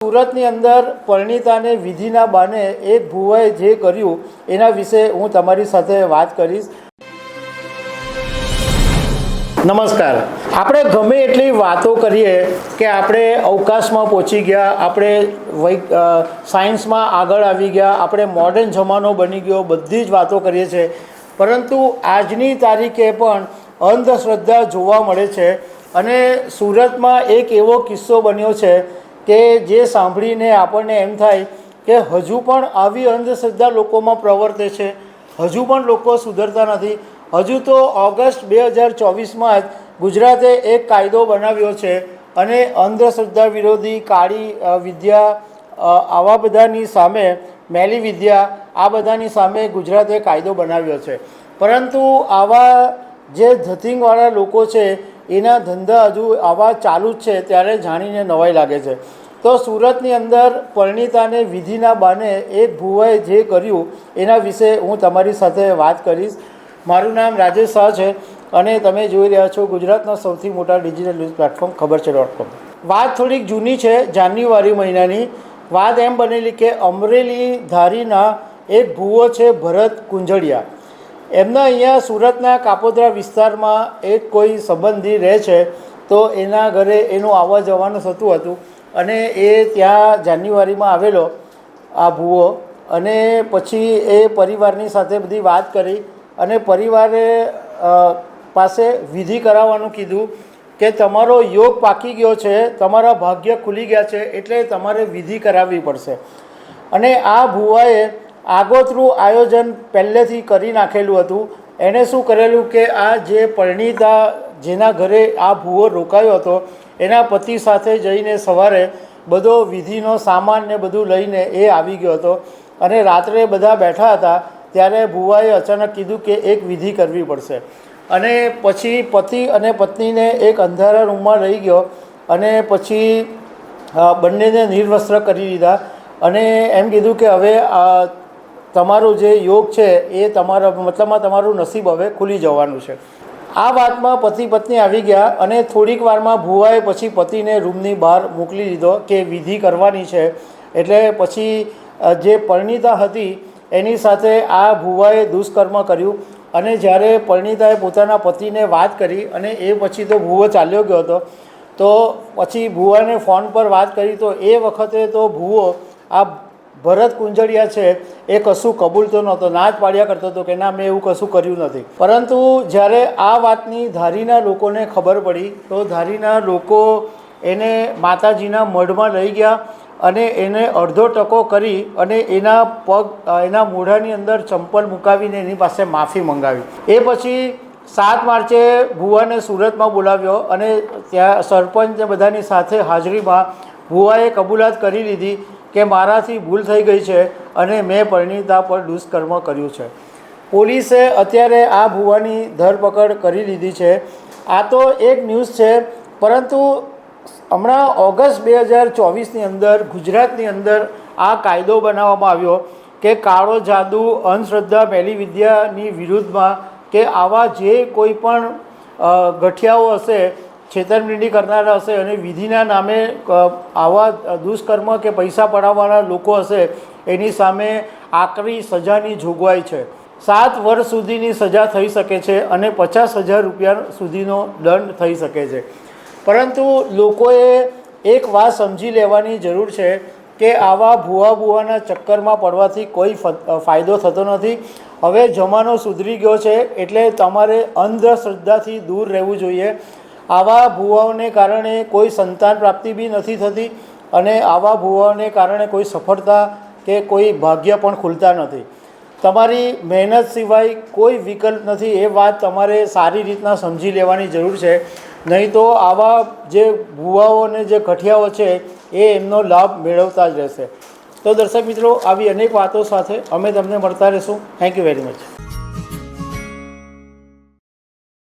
સુરતની અંદર પરિણીતાને વિધિના બાને એક ભુવાએ જે કર્યું એના વિશે હું તમારી સાથે વાત કરીશ। નમસ્કાર। આપણે ગમે એટલી વાતો કરીએ કે આપણે અવકાશમાં પહોંચી ગયા, આપણે સાયન્સમાં આગળ આવી ગયા, આપણે મોડર્ન જમાનો બની ગયો, બધી જ વાતો કરીએ છીએ, પરંતુ આજની તારીખે પણ અંધશ્રદ્ધા જોવા મળે છે। અને સુરતમાં એક એવો કિસ્સો બન્યો છે કે જે સાંભળીને આપણને એમ થાય કે હજુ પણ આવી અંધશ્રદ્ધા લોકોમાં પ્રવર્તે છે, હજુ પણ લોકો સુધરતા નથી। હજુ તો ઓગસ્ટ 2024માં જ ગુજરાતે એક કાયદો બનાવ્યો છે અને અંધશ્રદ્ધા વિરોધી, કાળી વિદ્યા, આવા બધાની સામે, મેલી વિદ્યા, આ બધાની સામે ગુજરાતે કાયદો બનાવ્યો છે। પરંતુ આવા જે ધતિંગવાળા લોકો છે એના ધંધા હજુ આવા ચાલુ જ છે, ત્યારે જાણીને નવાઈ લાગે છે। તો સુરતની અંદર પરિણીતાને વિધિના બાને એક ભુવાએ જે કર્યું એના વિશે હું તમારી સાથે વાત કરીશ। મારું નામ રાજેશ શાહ છે અને તમે જોઈ રહ્યા છો ગુજરાતના સૌથી મોટા ડિજિટલ ન્યૂઝ પ્લેટફોર્મ ખબરછે.com। વાત થોડીક જૂની છે, જાન્યુઆરી મહિનાની વાત એમ બનેલી કે અમરેલી ધારીના એક ભુવો છે ભરત કુંજળિયા, એમના અહીંયા સુરતના કાપોદ્રા વિસ્તારમાં એક કોઈ સંબંધી રહે છે, તો એના ઘરે એનું આવવા જવાનું થતું હતું અને એ ત્યાં જાન્યુઆરીમાં આવેલો આ ભુવો, અને પછી એ પરિવારની સાથે બધી વાત કરી અને પરિવારે પાસે વિધિ કરાવવાનું કીધું કે તમારો યોગ પાકી ગયો છે, તમારા ભાગ્ય ખુલી ગયા છે, એટલે તમારે વિધિ કરાવવી પડશે। અને આ ભુવાએ આગોતરું આયોજન પહેલેથી કરી નાખેલું હતું। એણે શું કરેલું કે આ જે પરિણીતા જેના ઘરે આ ભુવો રોકાયો હતો એના પતિ સાથે જઈને સવારે બધો વિધિનો સામાન ને બધું લઈને એ આવી ગયો હતો અને રાત્રે બધા બેઠા હતા ત્યારે ભુવાએ અચાનક કીધું કે એક વિધિ કરવી પડશે। અને પછી પતિ અને પત્નીને એક અંધારા રૂમમાં લઈ ગયો અને પછી બંનેને નિર્વસ્ત્ર કરી દીધા અને એમ કીધું કે હવે તમારું જે યોગ છે એ તમારા મતલબમાં તમારું નસીબ હવે ખુલી જવાનું છે। આ વાતમાં પતિ પત્ની આવી ગયા અને થોડીક વારમાં ભુવાએ પછી પતિને રૂમની બહાર મોકલી દીધો કે વિધિ કરવાની છે। એટલે પછી જે પરિણીતા હતી એની સાથે આ ભુવાએ દુષ્કર્મ કર્યું અને જ્યારે પરિણીતાએ પોતાના પતિને વાત કરી અને એ પછી તો ભુવો ચાલ્યો ગયો હતો, તો પછી ભુવાને ફોન પર વાત કરી તો એ વખતે તો ભુવો આ ભરત કુંજળિયા છે એ કશું કબૂલતો નહોતો, ના જ પાડ્યા કરતો હતો કે ના મેં એવું કશું કર્યું નથી। પરંતુ જ્યારે આ વાતની ધારીના લોકોને ખબર પડી તો ધારીના લોકો એને માતાજીના મઢમાં લઈ ગયા અને એને અડધો ટકો કરી અને એના એના મોઢાની અંદર ચંપલ મુકાવીને એની પાસે માફી મંગાવી। એ પછી 7 માર્ચે ભુવાને સુરતમાં બોલાવ્યો અને ત્યાં સરપંચ બધાની સાથે હાજરીમાં ભુવાએ કબૂલાત કરી લીધી કે મારાથી ભૂલ થઈ ગઈ છે અને મેં પરિણીતા પર દુષ્કર્મ કર્યું છે। પોલીસે અત્યારે આ ભુવાની ધરપકડ કરી લીધી છે। આ તો એક ન્યૂઝ છે, પરંતુ હમણાં ઓગસ્ટ 2024ની અંદર ગુજરાતની અંદર આ કાયદો બનાવવામાં આવ્યો કે કાળો જાદુ, અંધશ્રદ્ધા, મેલી વિદ્યાની વિરુદ્ધમાં કે આવા જે કોઈ પણ ગઠિયાઓ હશે, છેતરપિંડી કરનારા હશે અને વિધિના નામે આવા દુષ્કર્મ કે પૈસા પડાવવાના લોકો હશે એની સામે આકરી સજાની જોગવાઈ છે। 7 વર્ષ સુધીની સજા થઈ શકે છે અને 50,000 રૂપિયા સુધીનો દંડ થઈ શકે છે। પરંતુ લોકોએ એક વાત સમજી લેવાની જરૂર છે કે આવા ભુવાના ચક્કરમાં પડવાથી કોઈ ફાયદો થતો નથી। હવે જમાનો સુધરી ગયો છે એટલે તમારે અંધશ્રદ્ધાથી દૂર રહેવું જોઈએ। આવા ભુવાઓને કારણે કોઈ સંતાન પ્રાપ્તિ બી નથી થતી અને આવા ભુવાઓને કારણે કોઈ સફળતા કે કોઈ ભાગ્ય પણ ખુલતા નથી। તમારી મહેનત સિવાય કોઈ વિકલ્પ નથી, એ વાત તમારે સારી રીતના સમજી લેવાની જરૂર છે, નહીં તો આવા જે ભુવાઓ અને જે ગઠિયાઓ છે એ એમનો લાભ મેળવતા જ રહેશે। તો દર્શક મિત્રો, આવી અનેક વાતો સાથે અમે તમને મળતા રહીશું। Thank you very much.